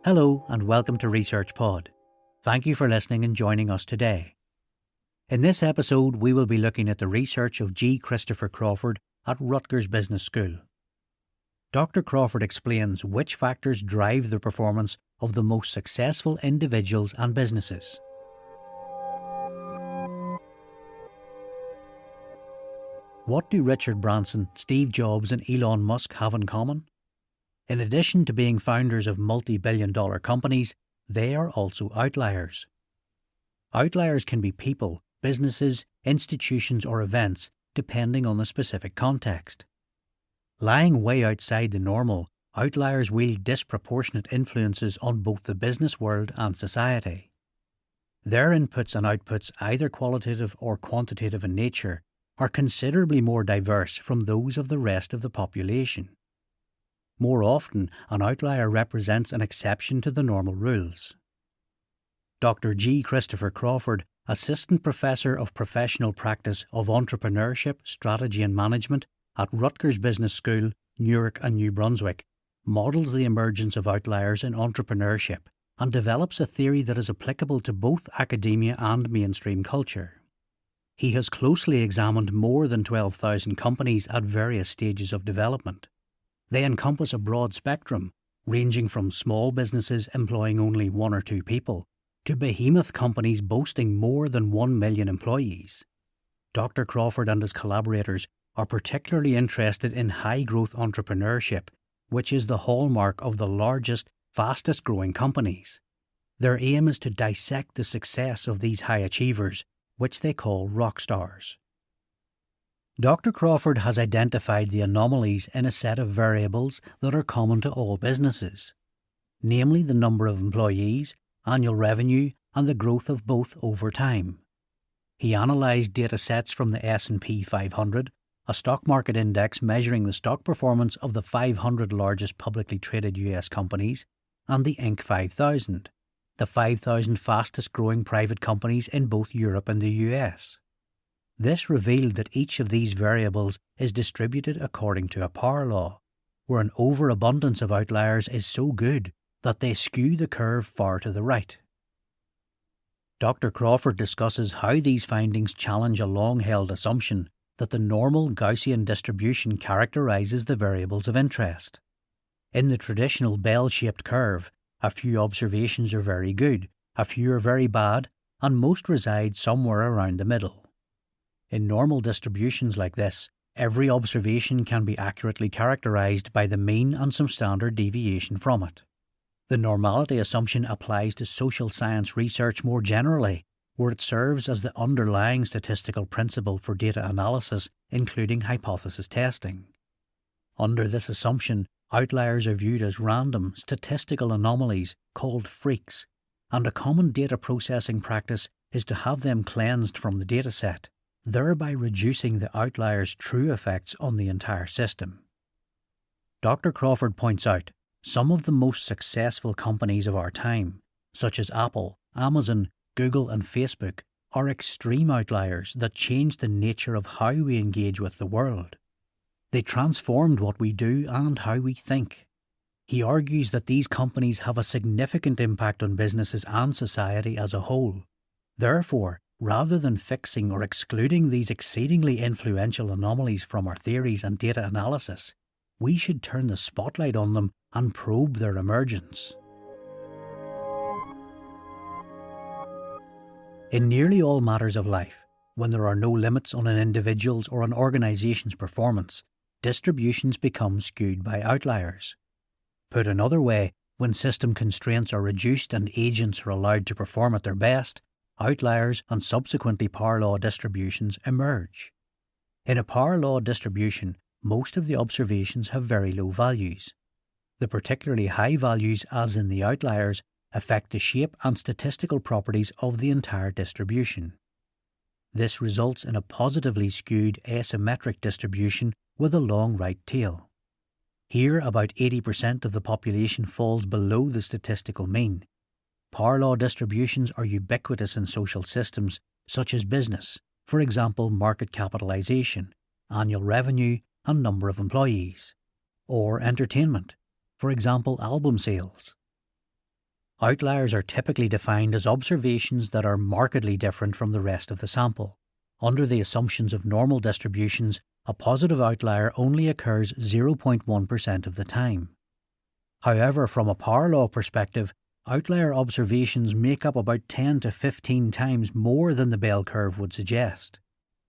Hello and welcome to ResearchPod. Thank you for listening and joining us today. In this episode, we will be looking at the research of G. Christopher Crawford at Rutgers Business School. Dr. Crawford explains which factors drive the performance of the most successful individuals and businesses. What do Richard Branson, Steve Jobs and Elon Musk have in common? In addition to being founders of multi-billion-dollar companies, they are also outliers. Outliers can be people, businesses, institutions or events, depending on the specific context. Lying way outside the normal, outliers wield disproportionate influences on both the business world and society. Their inputs and outputs, either qualitative or quantitative in nature, are considerably more diverse from those of the rest of the population. More often, an outlier represents an exception to the normal rules. Dr. G. Christopher Crawford, Assistant Professor of Professional Practice of Entrepreneurship, Strategy and Management at Rutgers Business School, Newark and New Brunswick, models the emergence of outliers in entrepreneurship and develops a theory that is applicable to both academia and mainstream culture. He has closely examined more than 12,000 companies at various stages of development. They encompass a broad spectrum, ranging from small businesses employing only one or two people to behemoth companies boasting more than 1 million employees. Dr. Crawford and his collaborators are particularly interested in high-growth entrepreneurship, which is the hallmark of the largest, fastest-growing companies. Their aim is to dissect the success of these high achievers, which they call rock stars. Dr. Crawford has identified the anomalies in a set of variables that are common to all businesses, namely the number of employees, annual revenue, and the growth of both over time. He analysed data sets from the S&P 500, a stock market index measuring the stock performance of the 500 largest publicly traded US companies, and the Inc. 5000, the 5,000 fastest growing private companies in both Europe and the US. This revealed that each of these variables is distributed according to a power law, where an overabundance of outliers is so good that they skew the curve far to the right. Dr. Crawford discusses how these findings challenge a long-held assumption that the normal Gaussian distribution characterizes the variables of interest. In the traditional bell-shaped curve, a few observations are very good, a few are very bad, and most reside somewhere around the middle. In normal distributions like this, every observation can be accurately characterized by the mean and some standard deviation from it. The normality assumption applies to social science research more generally, where it serves as the underlying statistical principle for data analysis, including hypothesis testing. Under this assumption, outliers are viewed as random, statistical anomalies called freaks, and a common data processing practice is to have them cleansed from the dataset, thereby reducing the outlier's true effects on the entire system. Dr. Crawford points out some of the most successful companies of our time, such as Apple, Amazon, Google and Facebook, are extreme outliers that changed the nature of how we engage with the world. They transformed what we do and how we think. He argues that these companies have a significant impact on businesses and society as a whole. Therefore, rather than fixing or excluding these exceedingly influential anomalies from our theories and data analysis, we should turn the spotlight on them and probe their emergence. In nearly all matters of life, when there are no limits on an individual's or an organization's performance, distributions become skewed by outliers. Put another way, when system constraints are reduced and agents are allowed to perform at their best, outliers and subsequently power law distributions emerge. In a power law distribution, most of the observations have very low values. The particularly high values, as in the outliers, affect the shape and statistical properties of the entire distribution. This results in a positively skewed asymmetric distribution with a long right tail. Here, about 80% of the population falls below the statistical mean. Power law distributions are ubiquitous in social systems such as business, for example market capitalization, annual revenue and number of employees, or entertainment, for example album sales. Outliers are typically defined as observations that are markedly different from the rest of the sample. Under the assumptions of normal distributions, a positive outlier only occurs 0.1% of the time. However, from a power law perspective, outlier observations make up about 10 to 15 times more than the bell curve would suggest.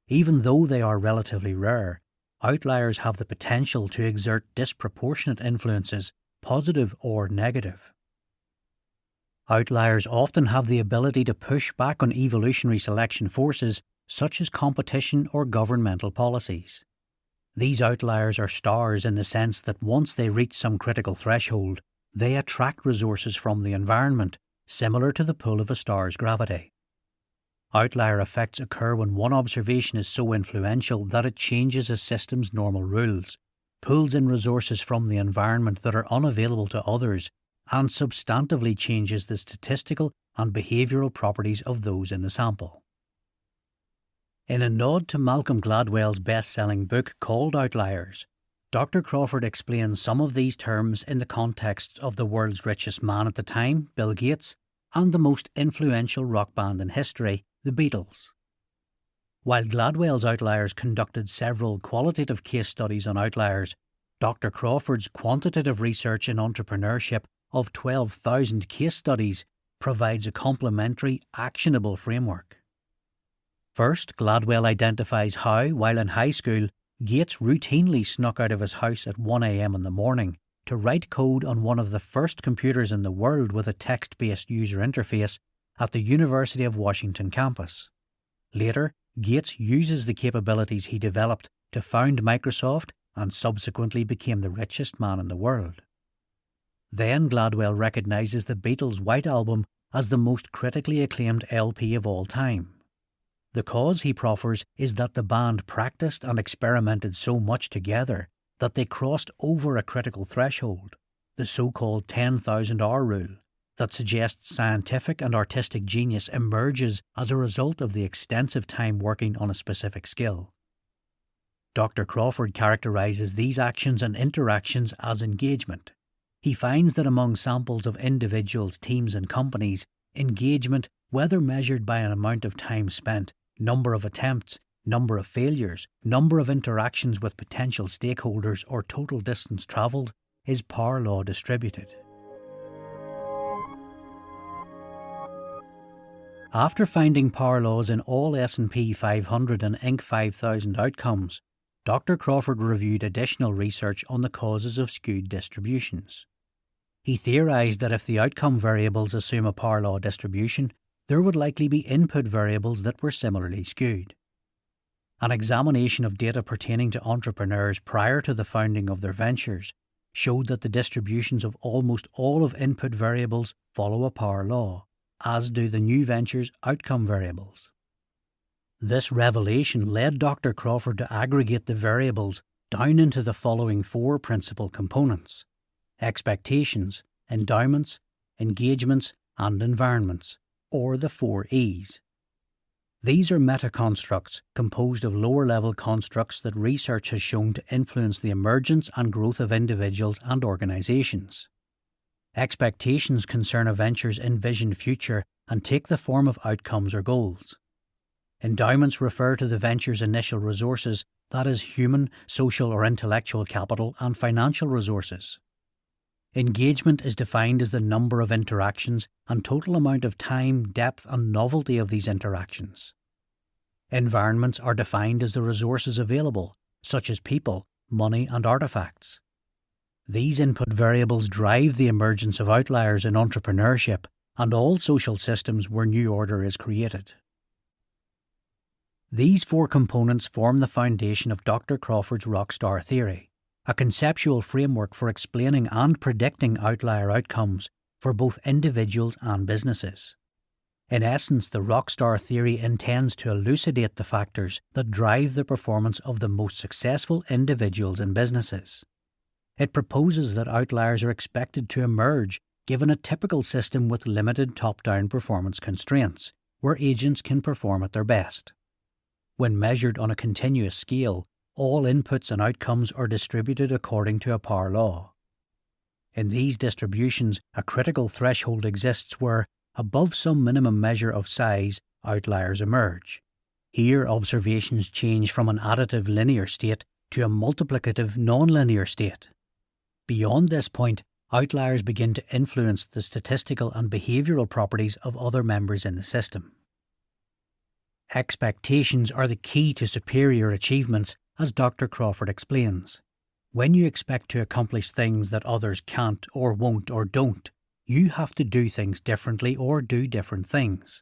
Even though they are relatively rare, outliers have the potential to exert disproportionate influences, positive or negative. Outliers often have the ability to push back on evolutionary selection forces such as competition or governmental policies. These outliers are stars in the sense that once they reach some critical threshold, they attract resources from the environment, similar to the pull of a star's gravity. Outlier effects occur when one observation is so influential that it changes a system's normal rules, pulls in resources from the environment that are unavailable to others, and substantively changes the statistical and behavioural properties of those in the sample. In a nod to Malcolm Gladwell's best-selling book called Outliers, Dr. Crawford explains some of these terms in the context of the world's richest man at the time, Bill Gates, and the most influential rock band in history, the Beatles. While Gladwell's Outliers conducted several qualitative case studies on outliers, Dr. Crawford's quantitative research in entrepreneurship of 12,000 case studies provides a complementary, actionable framework. First, Gladwell identifies how, while in high school, Gates routinely snuck out of his house at 1 a.m. in the morning to write code on one of the first computers in the world with a text-based user interface at the University of Washington campus. Later, Gates uses the capabilities he developed to found Microsoft and subsequently became the richest man in the world. Then Gladwell recognizes the Beatles' White Album as the most critically acclaimed LP of all time. The cause, he proffers, is that the band practiced and experimented so much together that they crossed over a critical threshold, the so-called 10,000-hour rule, that suggests scientific and artistic genius emerges as a result of the extensive time working on a specific skill. Dr. Crawford characterizes these actions and interactions as engagement. He finds that among samples of individuals, teams and companies, engagement, whether measured by an amount of time spent, number of attempts, number of failures, number of interactions with potential stakeholders or total distance travelled, is power law distributed. After finding power laws in all S&P 500 and Inc. 5000 outcomes, Dr. Crawford reviewed additional research on the causes of skewed distributions. He theorized that if the outcome variables assume a power law distribution, there would likely be input variables that were similarly skewed. An examination of data pertaining to entrepreneurs prior to the founding of their ventures showed that the distributions of almost all of input variables follow a power law, as do the new ventures' outcome variables. This revelation led Dr. Crawford to aggregate the variables down into the following four principal components: expectations, endowments, engagements, and environments, or the 4 E's. These are meta-constructs composed of lower-level constructs that research has shown to influence the emergence and growth of individuals and organizations. Expectations concern a venture's envisioned future and take the form of outcomes or goals. Endowments refer to the venture's initial resources, that is, human, social or intellectual capital and financial resources. Engagement is defined as the number of interactions and total amount of time, depth and novelty of these interactions. Environments are defined as the resources available, such as people, money and artifacts. These input variables drive the emergence of outliers in entrepreneurship and all social systems where new order is created. These four components form the foundation of Dr. Crawford's rockstar theory, a conceptual framework for explaining and predicting outlier outcomes for both individuals and businesses. In essence, the rockstar theory intends to elucidate the factors that drive the performance of the most successful individuals and businesses. It proposes that outliers are expected to emerge given a typical system with limited top-down performance constraints, where agents can perform at their best. When measured on a continuous scale, all inputs and outcomes are distributed according to a power law. In these distributions, a critical threshold exists where, above some minimum measure of size, outliers emerge. Here, observations change from an additive linear state to a multiplicative non-linear state. Beyond this point, outliers begin to influence the statistical and behavioural properties of other members in the system. Expectations are the key to superior achievements, as Dr. Crawford explains. When you expect to accomplish things that others can't or won't or don't, you have to do things differently or do different things.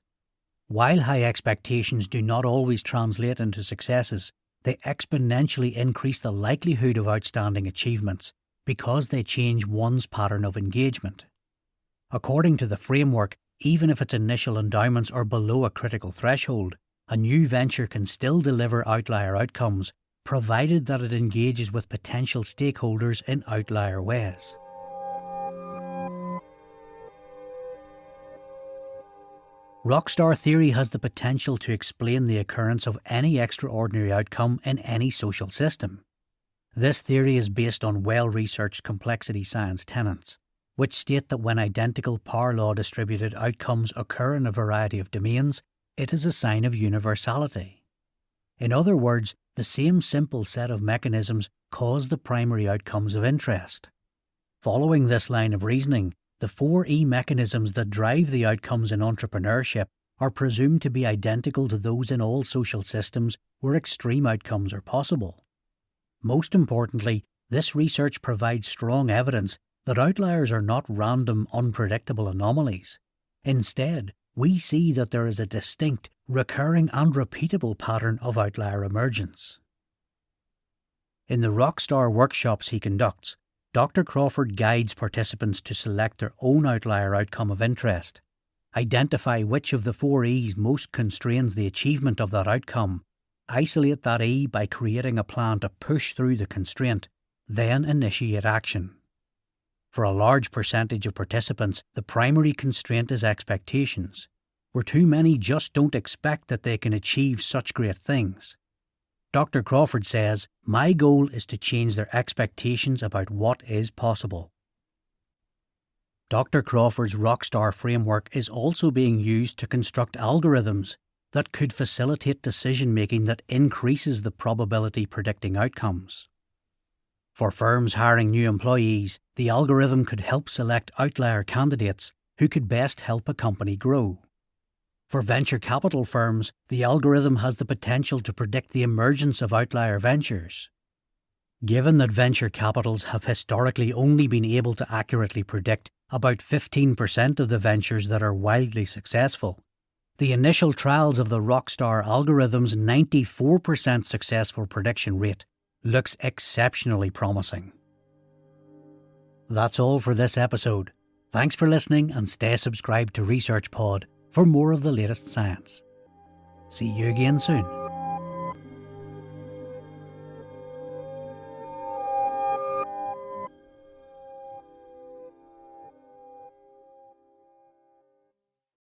While high expectations do not always translate into successes, they exponentially increase the likelihood of outstanding achievements because they change one's pattern of engagement. According to the framework, even if its initial endowments are below a critical threshold, a new venture can still deliver outlier outcomes, provided that it engages with potential stakeholders in outlier ways. Rockstar theory has the potential to explain the occurrence of any extraordinary outcome in any social system. This theory is based on well-researched complexity science tenets, which state that when identical power law distributed outcomes occur in a variety of domains, it is a sign of universality. In other words, the same simple set of mechanisms cause the primary outcomes of interest. Following this line of reasoning, the 4E mechanisms that drive the outcomes in entrepreneurship are presumed to be identical to those in all social systems where extreme outcomes are possible. Most importantly, this research provides strong evidence that outliers are not random, unpredictable anomalies. Instead, we see that there is a distinct, recurring and repeatable pattern of outlier emergence. In the Rockstar workshops he conducts, Dr. Crawford guides participants to select their own outlier outcome of interest, identify which of the 4E's most constrains the achievement of that outcome, isolate that E by creating a plan to push through the constraint, then initiate action. For a large percentage of participants, the primary constraint is expectations, where too many just don't expect that they can achieve such great things. Dr. Crawford says, "My goal is to change their expectations about what is possible." Dr. Crawford's Rockstar framework is also being used to construct algorithms that could facilitate decision-making that increases the probability predicting outcomes. For firms hiring new employees, the algorithm could help select outlier candidates who could best help a company grow. For venture capital firms, the algorithm has the potential to predict the emergence of outlier ventures. Given that venture capitals have historically only been able to accurately predict about 15% of the ventures that are wildly successful, the initial trials of the Rockstar algorithm's 94% successful prediction rate looks exceptionally promising. That's all for this episode. Thanks for listening and stay subscribed to ResearchPod for more of the latest science. See you again soon.